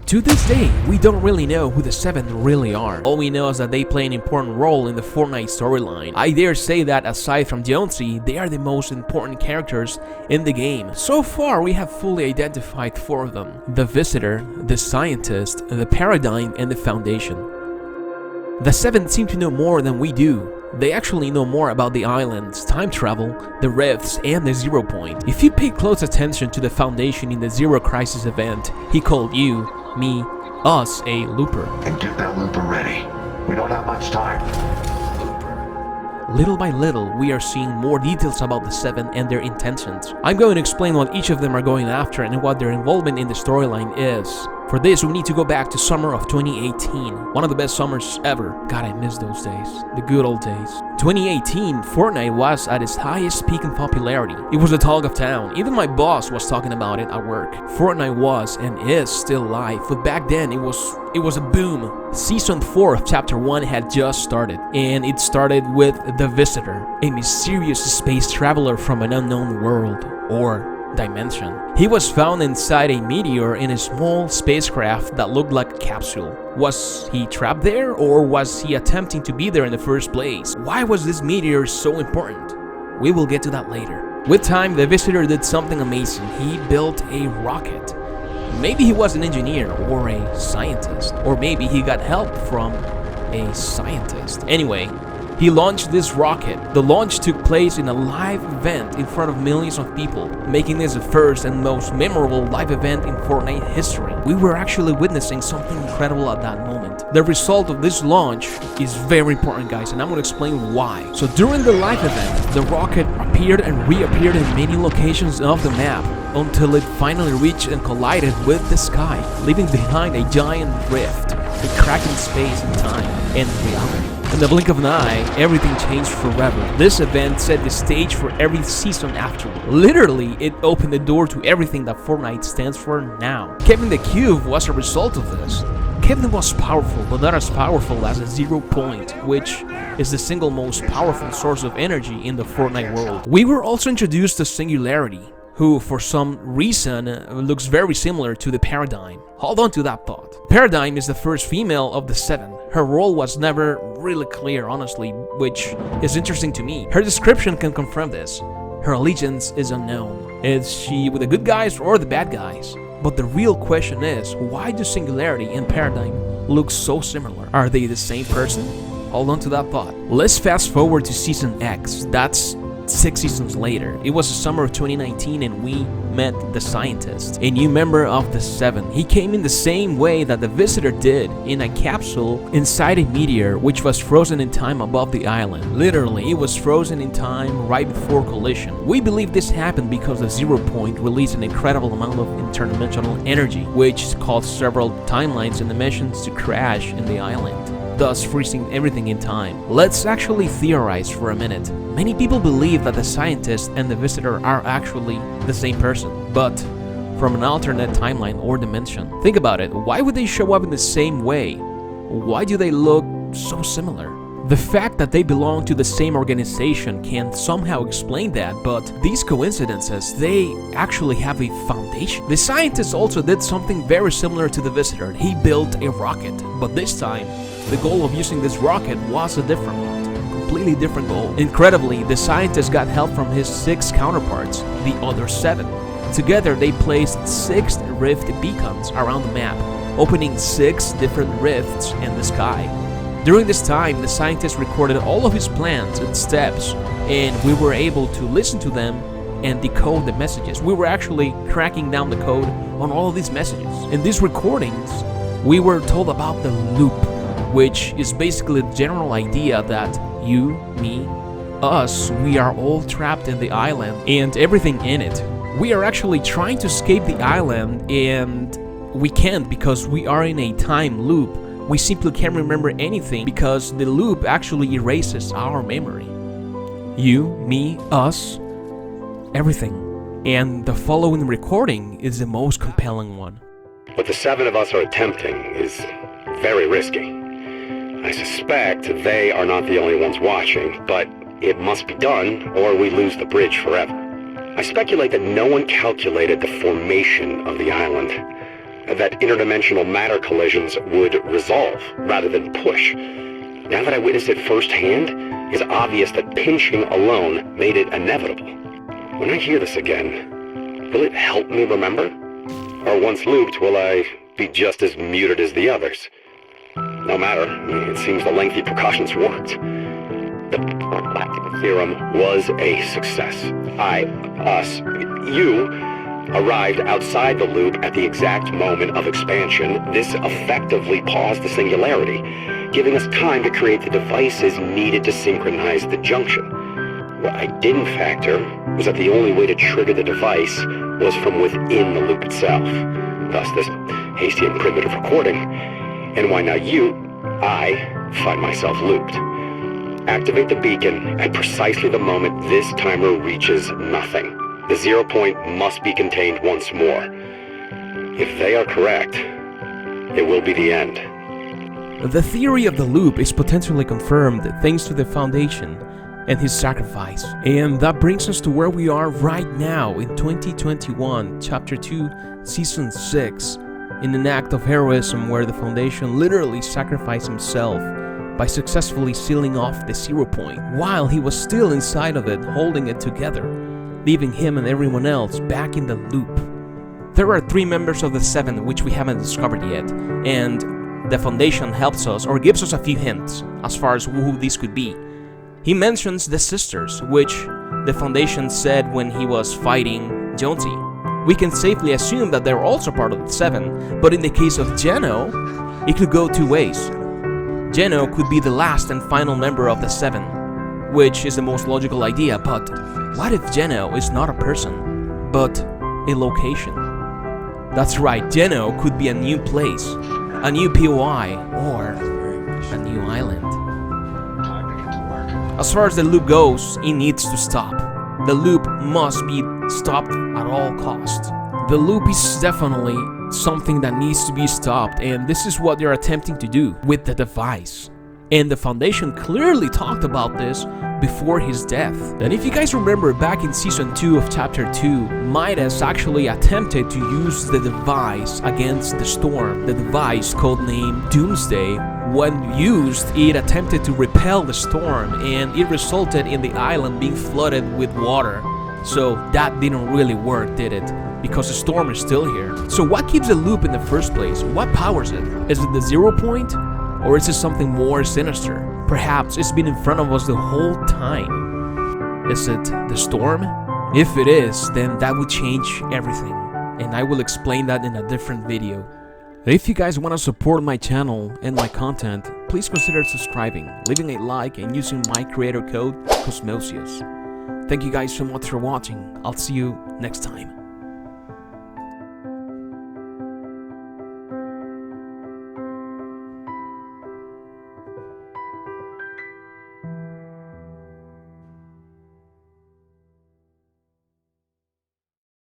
To this day, we don't really know who the 7 really are. All we know is that they play an important role in the Fortnite storyline. I dare say that aside from Jonesy, they are the most important characters in the game. So far, we have fully identified 4 of them: the Visitor, the Scientist, the Paradigm, and the Foundation. The 7 seem to know more than we do. They actually know more about the islands, time travel, the rifts, and the Zero Point. If you pay close attention to the Foundation in the Zero Crisis event, he called you, me, us a looper. And get that looper ready. We don't have much time. Little by little, we are seeing more details about the 7 and their intentions. I'm going to explain what each of them are going after and what their involvement in the storyline is. For this, we need to go back to summer of 2018, one of the best summers ever. God, I miss those days, the good old days. 2018, Fortnite was at its highest peak in popularity. It was the talk of town. Even my boss was talking about it at work. Fortnite was and is still alive, but back then it was a boom. Season 4 of Chapter 1 had just started, and it started with the Visitor, a mysterious space traveler from an unknown world, or dimension. He was found inside a meteor in a small spacecraft that looked like a capsule. Was he trapped there, or was he attempting to be there in the first place? Why was this meteor so important? We will get to that later. With time, the Visitor did something amazing. He built a rocket. Maybe he was an engineer or a scientist, or maybe he got help from a scientist. Anyway, he launched this rocket. The launch took place in a live event in front of millions of people, making this the first and most memorable live event in Fortnite history. We were actually witnessing something incredible at that moment. The result of this launch is very important, guys, and I'm going to explain why. So during the live event, the rocket appeared and reappeared in many locations of the map until it finally reached and collided with the sky, leaving behind a giant rift, a crack in space and time and reality. In the blink of an eye, everything changed forever. This event set the stage for every season afterward. Literally, it opened the door to everything that Fortnite stands for now. Kevin the Cube was a result of this. Kevin was powerful, but not as powerful as a Zero Point, which is the single most powerful source of energy in the Fortnite world. We were also introduced to Singularity, who for some reason looks very similar to the Paradigm. Hold on to that thought. Paradigm is the first female of the 7. Her role was never really clear, honestly, which is interesting to me. Her description can confirm this. Her allegiance is unknown. Is she with the good guys or the bad guys? But the real question is, why do Singularity and Paradigm look so similar? Are they the same person? Hold on to that thought. Let's fast forward to Season X. That's 6 seasons later. It was the summer of 2019 and we met the Scientist, a new member of the 7. He came in the same way that the Visitor did, in a capsule inside a meteor which was frozen in time above the island. Literally, it was frozen in time right before collision. We believe this happened because the Zero Point released an incredible amount of interdimensional energy, which caused several timelines and dimensions to crash in the island, thus freezing everything in time. Let's actually theorize for a minute. Many people believe that the Scientist and the Visitor are actually the same person, but from an alternate timeline or dimension. Think about it, why would they show up in the same way? Why do they look so similar? The fact that they belong to the same organization can somehow explain that, but these coincidences, they actually have a foundation. The Scientist also did something very similar to the Visitor. He built a rocket, but this time, the goal of using this rocket was a different one. Completely different goal. Incredibly, the Scientist got help from his 6 counterparts, the other 7. Together, they placed 6 rift beacons around the map, opening 6 different rifts in the sky. During this time, the Scientist recorded all of his plans and steps, and we were able to listen to them and decode the messages. We were actually cracking down the code on all of these messages. In these recordings, we were told about the loop, which is basically the general idea that you, me, us, we are all trapped in the island and everything in it. We are actually trying to escape the island and we can't because we are in a time loop. We simply can't remember anything because the loop actually erases our memory. You, me, us, everything. And the following recording is the most compelling one. What the 7 of us are attempting is very risky. I suspect they are not the only ones watching, but it must be done or we lose the bridge forever. I speculate that no one calculated the formation of the island. that interdimensional matter collisions would resolve rather than push. Now that I witnessed it firsthand, it's obvious that pinching alone made it inevitable. When I hear this again, will it help me remember? Or once looped, will I be just as muted as the others? No matter, it seems the lengthy precautions worked. The theorem was a success. You arrived outside the loop at the exact moment of expansion. This effectively paused the singularity, giving us time to create the devices needed to synchronize the junction. What I didn't factor was that the only way to trigger the device was from within the loop itself. Thus this hasty and primitive recording, and why now I find myself looped. Activate the beacon at precisely the moment this timer reaches nothing. The 0 point must be contained once more. If they are correct, it will be the end. The theory of the loop is potentially confirmed thanks to the Foundation and his sacrifice. And that brings us to where we are right now in 2021, Chapter 2, Season 6, in an act of heroism where the Foundation literally sacrificed himself by successfully sealing off the 0 point, while he was still inside of it, holding it together, leaving him and everyone else back in the loop. There are 3 members of the 7 which we haven't discovered yet, and the Foundation helps us or gives us a few hints as far as who these could be. He mentions the sisters, which the Foundation said when he was fighting Jonesy. We can safely assume that they're also part of the 7, but in the case of Geno, it could go 2 ways. Geno could be the last and final member of the 7, which is the most logical idea, but what if Geno is not a person, but a location? That's right, Geno could be a new place, a new POI, or a new island. As far as the loop goes, it needs to stop. The loop must be stopped at all costs. The loop is definitely something that needs to be stopped, and this is what they're attempting to do with the device. And the Foundation clearly talked about this before his death. And if you guys remember, back in Season 2 of Chapter 2, Midas actually attempted to use the device against the storm. The device, codenamed Doomsday, when used, it attempted to repel the storm, and it resulted in the island being flooded with water. So that didn't really work, did it? Because the storm is still here. So what keeps the loop in the first place? What powers it? Is it the 0 point? Or is it something more sinister? Perhaps it's been in front of us the whole time. Is it the storm? If it is, then that would change everything, and I will explain that in a different video. If you guys want to support my channel and my content, please consider subscribing, leaving a like, and using my creator code, Cosmoseus. Thank you guys so much for watching. I'll see you next time.